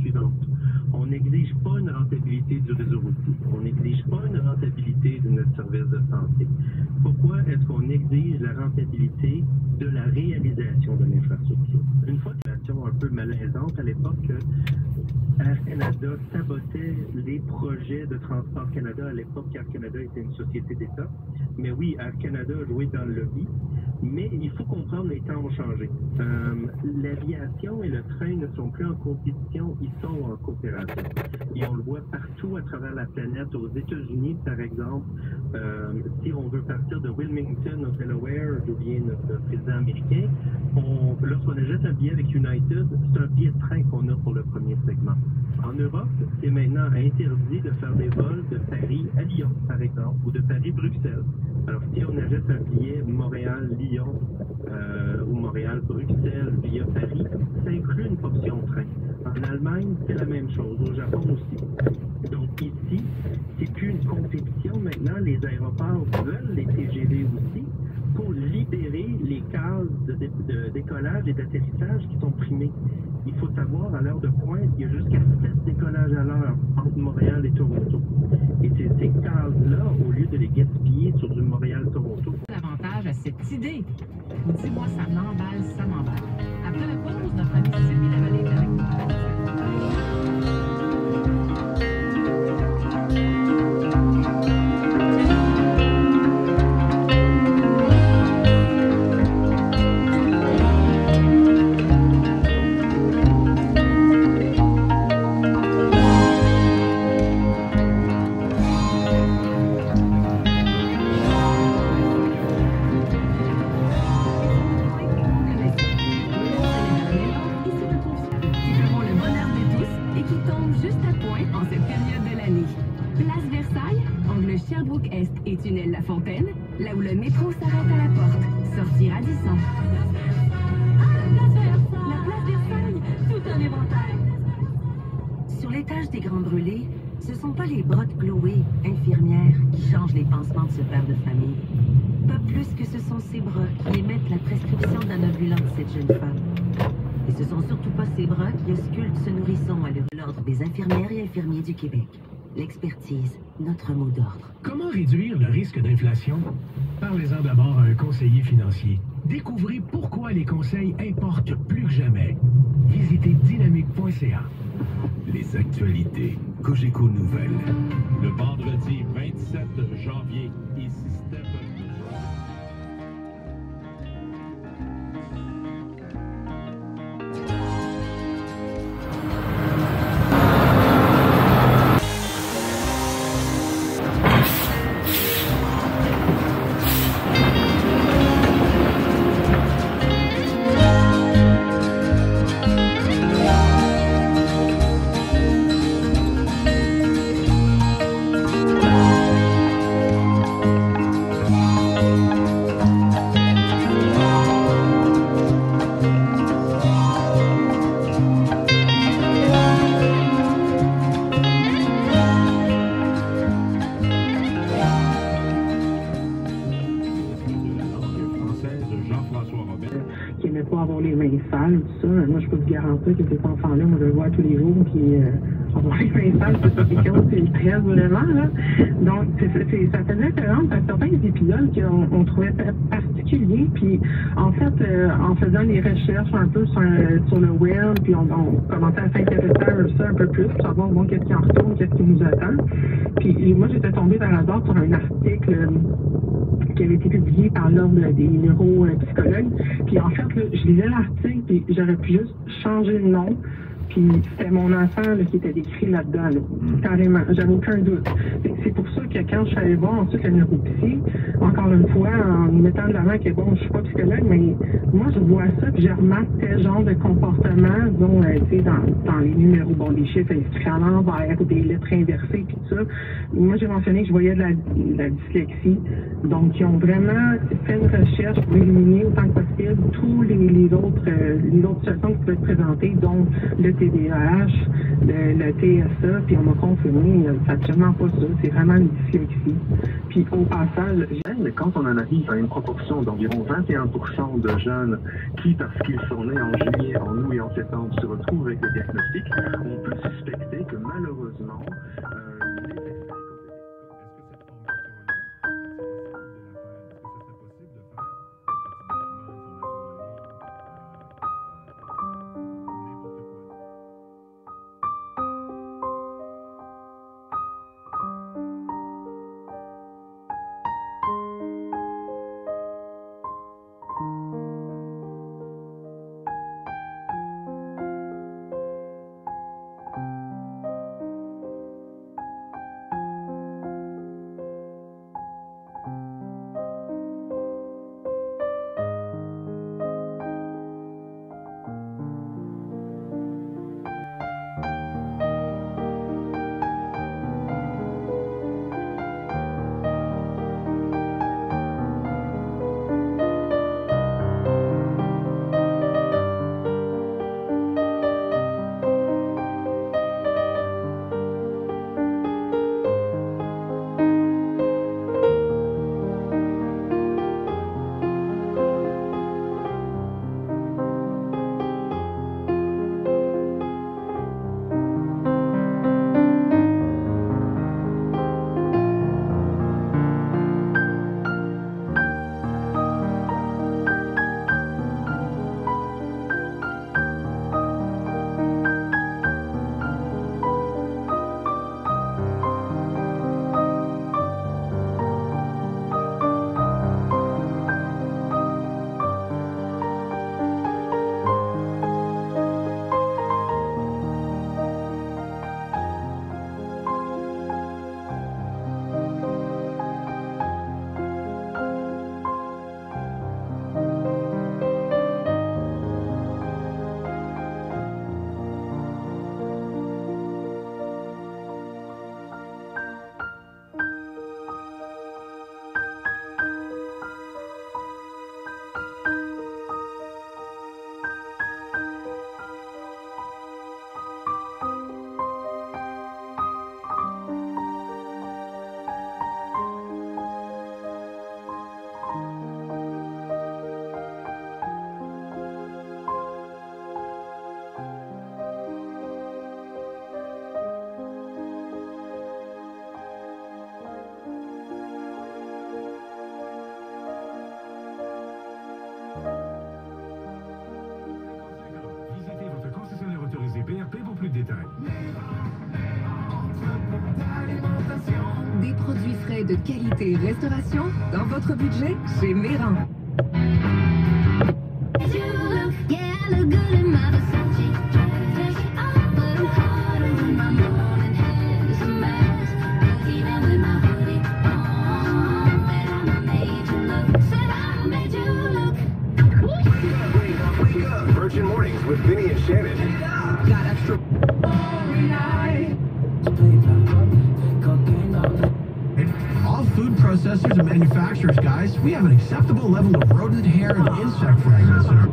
suivante. On n'exige pas une rentabilité du réseau routier. On n'exige pas une rentabilité de notre service de santé. Pourquoi est-ce qu'on exige la rentabilité de la réalisation de l'infrastructure? Une fois que l'action un peu malaisante à l'époque, Air Canada sabotait les projets de Transport Canada. À l'époque, Air Canada était une société d'État. Mais oui, Air Canada a joué dans le lobby. Mais il faut comprendre, les temps ont changé. L'aviation et le train ne sont plus en compétition, ils sont en coopération. Et on le voit partout à travers la planète. Aux États-Unis, par exemple, si on veut partir de Wilmington au Delaware, d'où vient notre président américain, lorsqu'on achète un billet avec United, c'est un billet de train qu'on a pour le premier segment. En Europe, c'est maintenant interdit de faire des vols de Paris à Lyon, par exemple, ou de Paris-Bruxelles. Alors, si on achète un billet Montréal-Lyon ou Montréal-Bruxelles via Paris, ça inclut une portion train. En Allemagne, c'est la même chose. Au Japon aussi. Donc ici, c'est plus une compétition. Maintenant, les aéroports veulent les TGV aussi pour libérer les cases de décollage et d'atterrissage qui sont primées. Il faut savoir, à l'heure de pointe, il y a jusqu'à 7 décollages à l'heure entre Montréal et Toronto. Et ces cases-là, au lieu de les gaspiller sur du Montréal-Toronto... L'avantage à cette idée. Dis-moi, ça m'emballe, ça m'emballe. Après la pause, notre ami Sylvie Lavallée est avec nous. Sherbrooke-Est et tunnel La Fontaine, là où le métro s'arrête à la porte. Sortie Radisson. Ah, la place Versailles! La place Versailles! Tout un éventail! Sur l'étage des Grands Brûlés, ce sont pas les bras de Chloé, infirmières, qui changent les pansements de ce père de famille. Pas plus que ce sont ses bras qui émettent la prescription d'un ambulant de cette jeune femme. Et ce sont surtout pas ses bras qui auscultent ce nourrisson à l'ordre des infirmières et infirmiers du Québec. L'expertise, notre mot d'ordre. Comment réduire le risque d'inflation? Parlez-en d'abord à un conseiller financier. Découvrez pourquoi les conseils importent plus que jamais. Visitez dynamique.ca. Les actualités Cogeco Nouvelles. Le vendredi 27 janvier, ici Steph. Qui n'aimait pas avoir les mains sales, tout ça. Moi, je peux vous garantir que cet enfant-là, moi, je le vois tous les jours, puis avoir les mains sales, c'est pas quelque chose qui le stresse vraiment, là. Donc, ça faisait référence à certains épisodes qu'on trouvait particuliers, puis en fait, en faisant les recherches un peu sur le web, puis on commençait à s'intéresser à ça un peu plus, pour savoir, bon, qu'est-ce qui en retourne, qu'est-ce qui nous attend. Puis moi, j'étais tombée par hasard sur un article qui avait été publié par l'Ordre des neuropsychologues. Puis en fait, là, je lisais l'article, puis j'aurais pu juste changer le nom. Puis c'était mon enfant là, qui était décrit là-dedans, là. Carrément, j'avais aucun doute. C'est pour ça que quand je suis allée voir ensuite le neuropsy, encore une fois, en mettant de l'avant que bon, je suis pas psychologue, mais moi je vois ça, puis je remarque tel genre de comportement, disons, tu sais, dans les numéros, bon, des chiffres inscrits à l'envers, ou des lettres inversées, puis tout ça. Moi j'ai mentionné que je voyais de la dyslexie. Donc ils ont vraiment fait une recherche pour éliminer autant que possible tous les autres situations qui pouvaient se présenter, dont le TDAH, le TSA, puis on m'a confirmé, c'est absolument pas ça, c'est vraiment une dyslexie. Puis au passage, mais quand on en arrive à une proportion d'environ 21% de jeunes qui, parce qu'ils sont nés en juillet, en août et en septembre, se retrouvent avec le diagnostic, on peut produits frais de qualité restauration dans votre budget chez Méran. Virgin Mornings with Vinny and Shannon. Got extra. All food processors and manufacturers, guys, we have an acceptable level of rodent hair and insect fragments in our...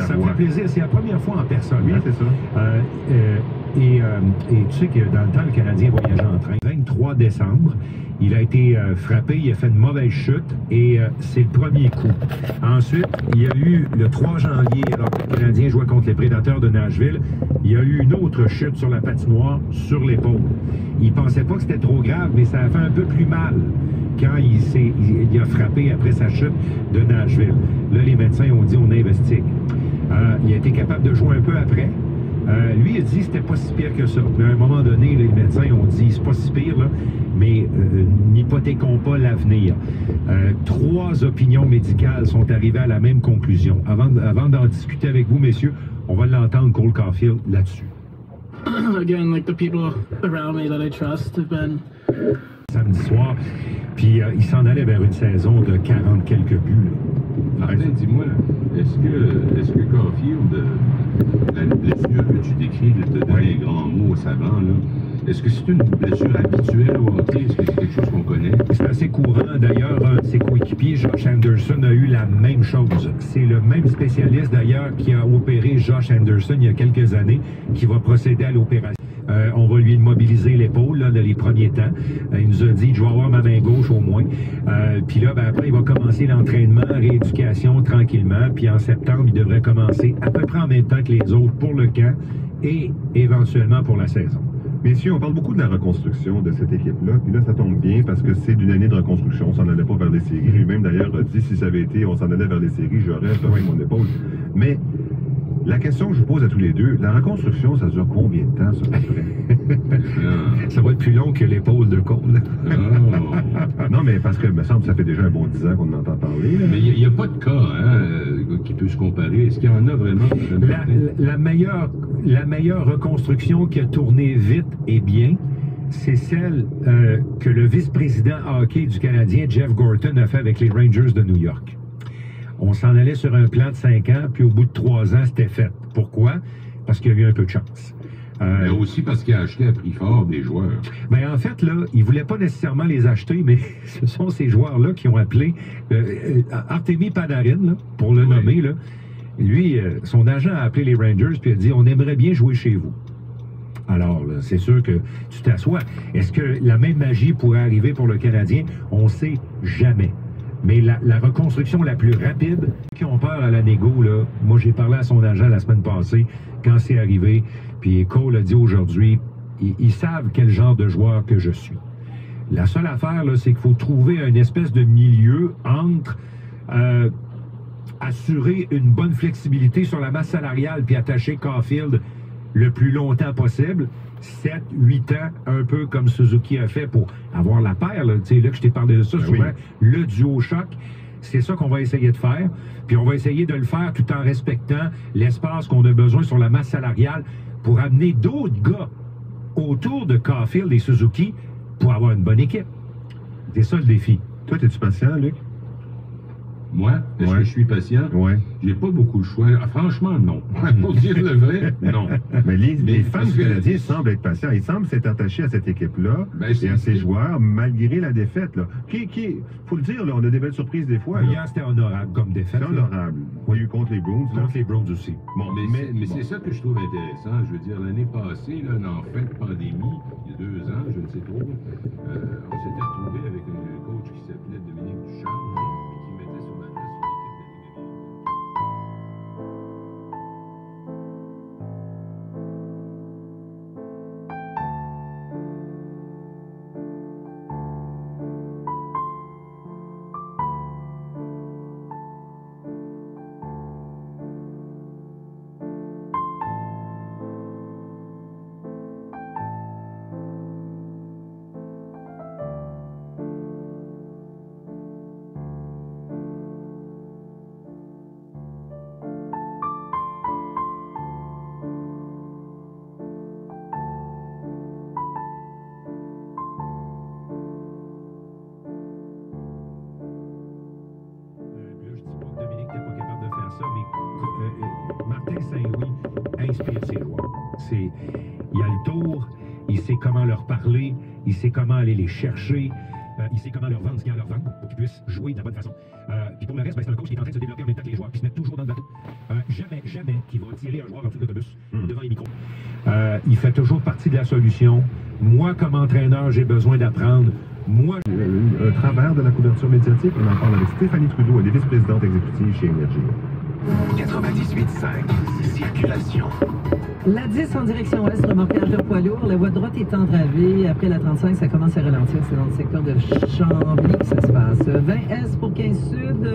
Ça me fait plaisir. C'est la première fois en personne. Oui, c'est ça. Et tu sais que dans le temps, le Canadien voyageait en train. Le 23 décembre, il a été frappé, il a fait une mauvaise chute et c'est le premier coup. Ensuite, il y a eu le 3 janvier, alors que le Canadien jouait contre les Prédateurs de Nashville, il y a eu une autre chute sur la patinoire, sur l'épaule. Il pensait pas que c'était trop grave, mais ça a fait un peu plus mal quand il a frappé après sa chute de Nashville. Là, les médecins ont dit on investigue. Il a été capable de jouer un peu après. Lui, il a dit que c'était pas si pire que ça. Mais à un moment donné, les médecins ont dit c'est pas si pire, là, mais n'hypothéquons pas l'avenir. 3 opinions médicales sont arrivées à la même conclusion. Avant d'en discuter avec vous, messieurs, on va l'entendre, Cole Caulfield, là-dessus. Again, like the people around me that I trust have been... Samedi soir, puis il s'en allait vers une saison de 40 quelques buts. Martin, dis-moi, est-ce que Caulfield, la blessure que tu décris de te donner les grands mots au savant, là, est-ce que c'est une blessure habituelle au hockey? Est-ce que c'est quelque chose qu'on connaît? C'est assez courant. D'ailleurs, un de ses coéquipiers, Josh Anderson, a eu la même chose. C'est le même spécialiste, d'ailleurs, qui a opéré Josh Anderson il y a quelques années, qui va procéder à l'opération. On va lui immobiliser l'épaule dans les premiers temps. Il nous a dit, je vais avoir ma main gauche au moins. Puis là, après, il va commencer l'entraînement, rééducation tranquillement. Puis en septembre, il devrait commencer à peu près en même temps que les autres pour le camp et éventuellement pour la saison. Messieurs, on parle beaucoup de la reconstruction de cette équipe-là, puis là, ça tombe bien parce que c'est d'une année de reconstruction, on s'en allait pas vers les séries. Lui-même, d'ailleurs, a dit, si ça avait été, on s'en allait vers les séries, j'aurais besoin de mon épaule. Mais la question que je vous pose à tous les deux, la reconstruction, ça dure combien de temps, ça, à peu près? Ça va être plus long que l'épaule de Cole. Non, mais parce que, me semble, ça fait déjà un bon 10 ans qu'on en entend parler. Là. Mais il n'y a pas de cas qui peut se comparer. Est-ce qu'il y en a vraiment? La meilleure reconstruction qui a tourné vite et bien, c'est celle que le vice-président hockey du Canadien, Jeff Gorton, a fait avec les Rangers de New York. On s'en allait sur un plan de 5 ans, puis au bout de 3 ans, c'était fait. Pourquoi? Parce qu'il y a eu un peu de chance. Mais aussi parce qu'il a acheté à prix fort des joueurs. Ben en fait, là, il ne voulait pas nécessairement les acheter, mais ce sont ces joueurs-là qui ont appelé Artemi Panarin, là, pour le nommer. Là. Lui, son agent a appelé les Rangers puis a dit « On aimerait bien jouer chez vous ». Alors, c'est sûr que tu t'assois. Est-ce que la même magie pourrait arriver pour le Canadien? On ne sait jamais. Mais la reconstruction la plus rapide, qui ont peur à la négo, là, moi j'ai parlé à son agent la semaine passée, quand c'est arrivé, puis Cole a dit aujourd'hui, ils savent quel genre de joueur que je suis. La seule affaire, là, c'est qu'il faut trouver une espèce de milieu entre assurer une bonne flexibilité sur la masse salariale puis attacher Caulfield le plus longtemps possible, 7, 8 ans, un peu comme Suzuki a fait pour avoir la paire. Là, là que je t'ai parlé de ça souvent, le duo choc, c'est ça qu'on va essayer de faire. Puis on va essayer de le faire tout en respectant l'espace qu'on a besoin sur la masse salariale pour amener d'autres gars autour de Caulfield et Suzuki pour avoir une bonne équipe. C'est ça le défi. Toi, es-tu patient, Luc? Moi, est-ce que je suis patient? Oui. J'ai pas beaucoup de choix. Ah, franchement, non. Pour dire le vrai, non. Mais les fans du Canadien semblent être patients. Ils semblent s'être attachés à cette équipe-là et à ces joueurs, malgré la défaite. Là. Faut le dire, là, on a des belles surprises des fois. Hier, c'était honorable comme défaite. C'est honorable. Oui, contre les Bruins. Contre les Bruins aussi. Bon, mais c'est ça que je trouve intéressant. Je veux dire, l'année passée, là, en fin de pandémie, il y a 2 ans, je ne sais trop, on s'était retrouvé avec un coach qui s'appelait Dominique Duchamp. inspire ses joueurs. Il a le tour, il sait comment leur parler, il sait comment aller les chercher, il sait comment leur vendre ce qu'il y a à leur vendre pour qu'ils puissent jouer de la bonne façon. Puis pour le reste, c'est un coach qui est en train de se développer en même temps que les joueurs, puis se mettre toujours dans le bateau. Jamais qu'il va tirer un joueur en dessous de l'autobus devant les micros. Il fait toujours partie de la solution. Moi, comme entraîneur, j'ai besoin d'apprendre. Moi, un travers de la couverture médiatique, on en parle avec Stéphanie Trudeau, elle est vice-présidente exécutive chez Énergie. 98.5, circulation. La 10 en direction ouest, remorquage de poids lourd. La voie de droite est entravée. Après la 35, ça commence à ralentir. C'est dans le secteur de Chambly que ça se passe. 20S pour 15 Sud.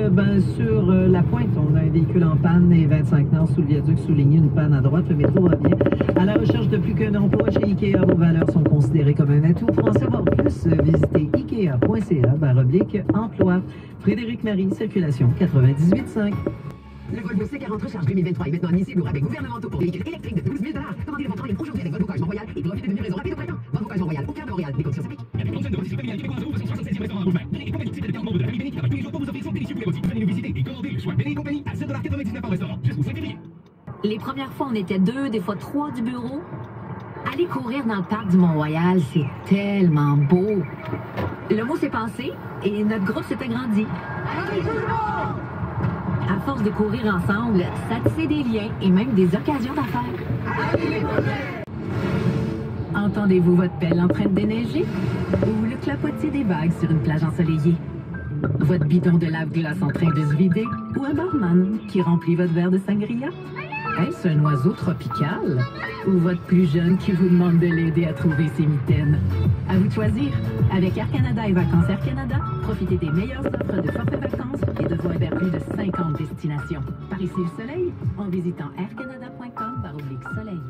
Sur la pointe, on a un véhicule en panne et 25 Nord sous le viaduc souligné une panne à droite. Le métro va bien. À la recherche de plus qu'un emploi chez Ikea, vos valeurs sont considérées comme un atout. Pour en savoir plus, visitez ikea.ca/emploi. Frédéric Marie, circulation 98.5. Le Volvo C40 Recharge 2023 est maintenant admissible au rabais gouvernementaux pour véhicules électriques de 12 000 $. Commandez le montant et aujourd'hui avec Volvo Cage Mont-Royal et profitez d'une livraison rapide au printemps. Volvo Cage Mont-Royal, au cœur de Montréal. Des conditions s'appliquent. Il y a des conditions de votre familiale québécoise au 67e restaurant Rouge-Mer. Béné et compagnie, type de membre de la famille Béné qui travaille tous les jours pour vous offrir son délicieux poulet rôti. Venez nous visiter et commander le choix Béné et compagnie à 7,99 par restaurant jusqu'au 5 février. Les premières fois, on était 2, des fois 3 du bureau. Aller courir dans le parc du Mont-Royal, c'est tellement beau. Le mot s'est passé et notre groupe s'est agrandi. À force de courir ensemble, ça tissait des liens et même des occasions d'affaires. Entendez-vous votre pelle en train de déneiger? Ou le clapotis des vagues sur une plage ensoleillée? Votre bidon de lave-glace en train de se vider? Ou un barman qui remplit votre verre de sangria? Est-ce un oiseau tropical? Ou votre plus jeune qui vous demande de l'aider à trouver ses mitaines? À vous de choisir. Avec Air Canada et Vacances Air Canada, profitez des meilleures offres de forfait vacances et de vols vers plus de 50 destinations. Par ici le soleil, en visitant aircanada.com/soleil.